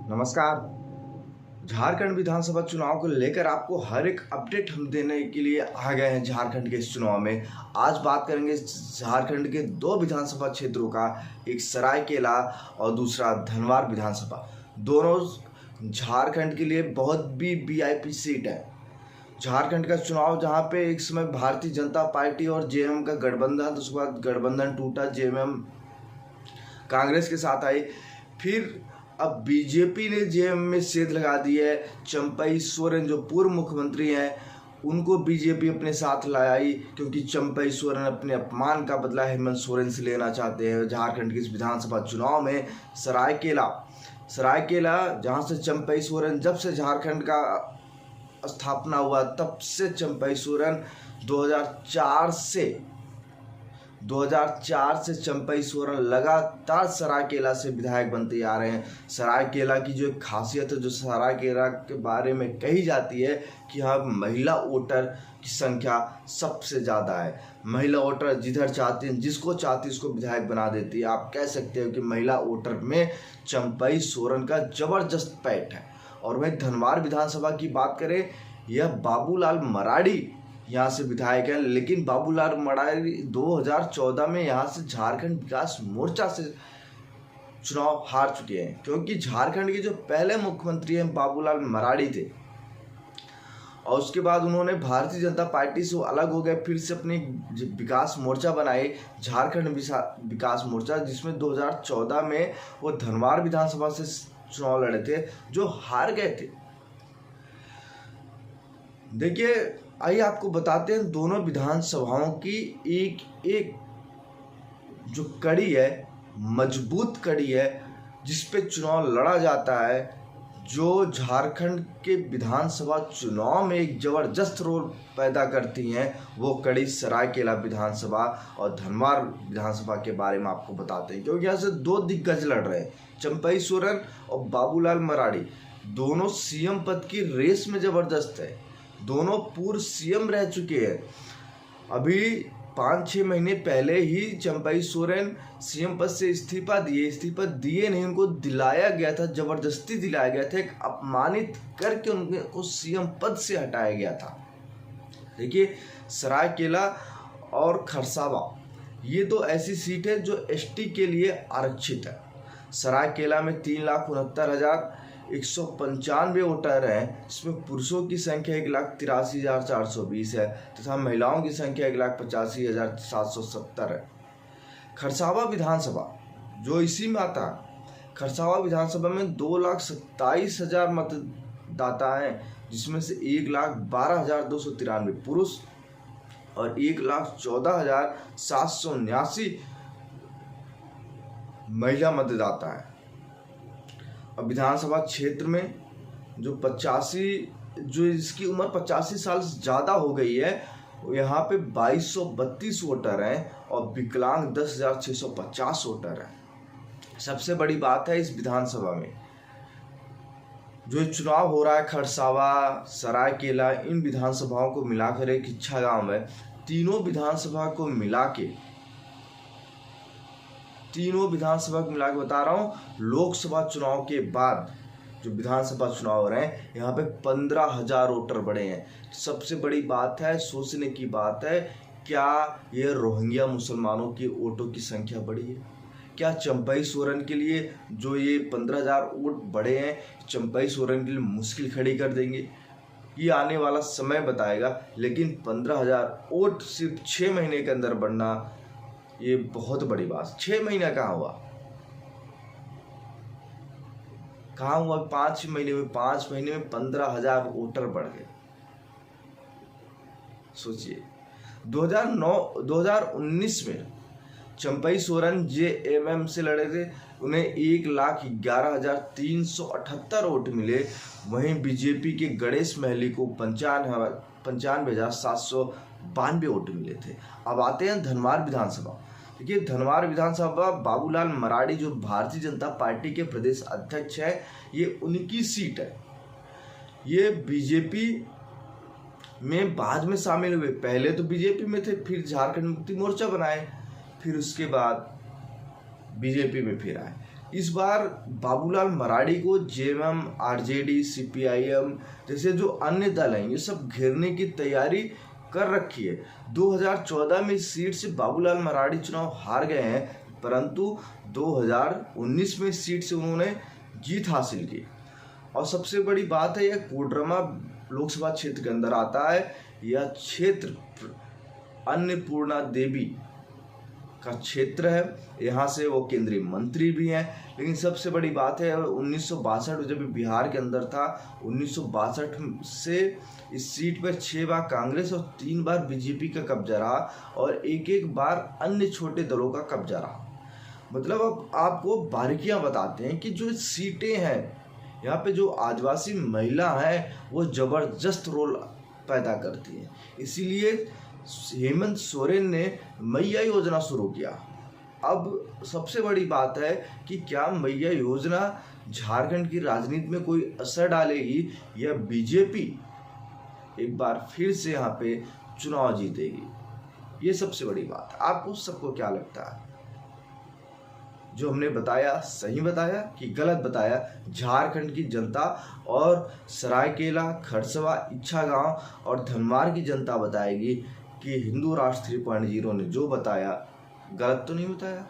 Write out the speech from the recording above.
नमस्कार। झारखंड विधानसभा चुनाव को लेकर आपको हर एक अपडेट हम देने के लिए आ गए हैं। झारखंड के इस चुनाव में आज बात करेंगे झारखंड के दो विधानसभा क्षेत्रों का, एक सरायकेला और दूसरा धनवार विधानसभा। दोनों झारखंड के लिए बहुत भी वीआईपी सीट है। झारखंड का चुनाव जहां पे एक समय भारतीय जनता पार्टी और जेएमएम का गठबंधन, उसके बाद गठबंधन टूटा, जेएमएम कांग्रेस के साथ आई, फिर अब बीजेपी ने जेएमएम में सेंध लगा दी है। चंपई सोरेन जो पूर्व मुख्यमंत्री हैं उनको बीजेपी अपने साथ लाई, क्योंकि चंपई सोरेन अपने अपमान का बदला हेमंत सोरेन से लेना चाहते हैं। झारखंड के इस विधानसभा चुनाव में सरायकेला जहां से चंपई सोरेन, जब से झारखंड का स्थापना हुआ तब से चंपई सोरेन 2004 से चंपई सोरेन लगातार सरायकेला से विधायक बनते आ रहे हैं। सरायकेला की जो एक खासियत है, जो सरायकेला के बारे में कही जाती है कि यहाँ महिला वोटर की संख्या सबसे ज़्यादा है। महिला वोटर जिधर चाहती हैं, जिसको चाहती है उसको विधायक बना देती है। आप कह सकते हो कि महिला वोटर में चंपई सोरेन का जबरदस्त पैठ है। और वहीं धनवार विधानसभा की बात करें, यह बाबूलाल मराड़ी यहाँ से विधायक है, लेकिन बाबूलाल मराड़ी 2014 में यहाँ से झारखंड विकास मोर्चा से चुनाव हार चुके हैं, क्योंकि झारखंड के जो पहले मुख्यमंत्री हैं बाबूलाल मराड़ी थे और उसके बाद उन्होंने भारतीय जनता पार्टी से अलग हो गए, फिर से अपनी विकास मोर्चा बनाए, झारखंड विकास मोर्चा, जिसमें 2014 में वो धनवार विधानसभा से चुनाव लड़े थे, जो हार गए थे। देखिए, आइए आपको बताते हैं दोनों विधानसभाओं की एक जो कड़ी है, मजबूत कड़ी है, जिस पे चुनाव लड़ा जाता है, जो झारखंड के विधानसभा चुनाव में एक जबरदस्त रोल पैदा करती हैं। वो कड़ी सरायकेला विधानसभा और धनवार विधानसभा के बारे में आपको बताते हैं, क्योंकि यहाँ से दो दिग्गज लड़ रहे हैं, चंपई सोरेन और बाबूलाल मराड़ी। दोनों सीएम पद की रेस में जबरदस्त है, दोनों पूर्व सीएम रह चुके हैं। अभी 5-6 महीने पहले ही चंपई सोरेन सीएम पद से इस्तीफा दिए नहीं, उनको दिलाया गया था, जबरदस्ती दिलाया गया था, एक अपमानित करके उनको सीएम पद से हटाया गया था। देखिए, सरायकेला और खरसावा ये दो ऐसी सीट है जो एसटी के लिए आरक्षित है। सरायकेला में 3,69,195 वोटर हैं, इसमें पुरुषों की संख्या 1,83,420 है तथा महिलाओं की संख्या 1,85,770 है। खरसावा विधानसभा जो इसी में आता है, खरसावा विधानसभा में 2,27,000 मतदाता हैं, जिसमें से 1,12,293 पुरुष और 1,14,779 महिला मतदाता है। अब विधानसभा क्षेत्र में जो इसकी उम्र 85 साल से ज़्यादा हो गई है, यहाँ पे 2232 वोटर हैं और विकलांग 10,650 वोटर हैं। सबसे बड़ी बात है इस विधानसभा में जो चुनाव हो रहा है, खरसावा, सरायकेला, इन विधानसभाओं को मिलाकर एक इच्छा गांव है। तीनों विधानसभा को मिला के बता रहा हूँ, लोकसभा चुनाव के बाद जो विधानसभा चुनाव हो रहे हैं, यहाँ पे 15,000 वोटर बढ़े हैं। सबसे बड़ी बात है, सोचने की बात है, क्या ये रोहिंग्या मुसलमानों की वोटों की संख्या बढ़ी है? क्या चंपई सोरेन के लिए जो ये 15,000 वोट बढ़े हैं, चंपई सोरेन के लिए मुश्किल खड़ी कर देंगे? ये आने वाला समय बताएगा, लेकिन 15,000 वोट सिर्फ 6 महीने के अंदर बढ़ना, ये बहुत बड़ी बात। 6 महीना कहाँ हुआ 5 महीने में 15,000 वोटर बढ़ गए। सोचिए, 2019 में चंपई सोरेन जेएमएम से लड़े थे, उन्हें 1,11,378 वोट मिले। वहीं बीजेपी के गणेश महली को 95,792 वोट मिले थे। अब आते हैं धनवार विधानसभा। देखिए, धनवार विधानसभा बाबूलाल मराड़ी जो भारतीय जनता पार्टी के प्रदेश अध्यक्ष है, ये उनकी सीट है। ये बीजेपी में बाद में शामिल हुए, पहले तो बीजेपी में थे, फिर झारखंड मुक्ति मोर्चा बनाए, फिर उसके बाद बीजेपी में फिर आए। इस बार बाबूलाल मराड़ी को जेएमएम, आरजेडी, सीपीआईएम जैसे जो अन्य दल हैं ये सब घेरने की तैयारी कर रखी है। 2014 में इस सीट से बाबूलाल मराड़ी चुनाव हार गए हैं, परंतु 2019 में इस सीट से उन्होंने जीत हासिल की। और सबसे बड़ी बात है, यह कोडरमा लोकसभा क्षेत्र के अंदर आता है। यह क्षेत्र अन्नपूर्णा देवी का क्षेत्र है, यहाँ से वो केंद्रीय मंत्री भी हैं। लेकिन सबसे बड़ी बात है 1962 जब बिहार के अंदर था, 1962 से इस सीट पर 6 बार कांग्रेस और 3 बार बीजेपी का कब्जा रहा और एक बार अन्य छोटे दलों का कब्जा रहा। मतलब अब आपको बारीकियां बताते हैं कि जो सीटें हैं यहाँ पे जो आदिवासी महिला हैं वो ज़बरदस्त रोल पैदा करती हैं। इसीलिए हेमंत सोरेन ने मैया योजना शुरू किया। अब सबसे बड़ी बात है कि क्या मैया योजना झारखंड की राजनीति में कोई असर डालेगी या बीजेपी एक बार फिर से यहाँ पे चुनाव जीतेगी, ये सबसे बड़ी बात। आपको सबको क्या लगता है, जो हमने बताया सही बताया कि गलत बताया? झारखंड की जनता और सरायकेला, खरसवा, इच्छागांव और धनवार की जनता बताएगी कि हिंदू राष्ट्र 3.0 ने जो बताया गलत तो नहीं बताया।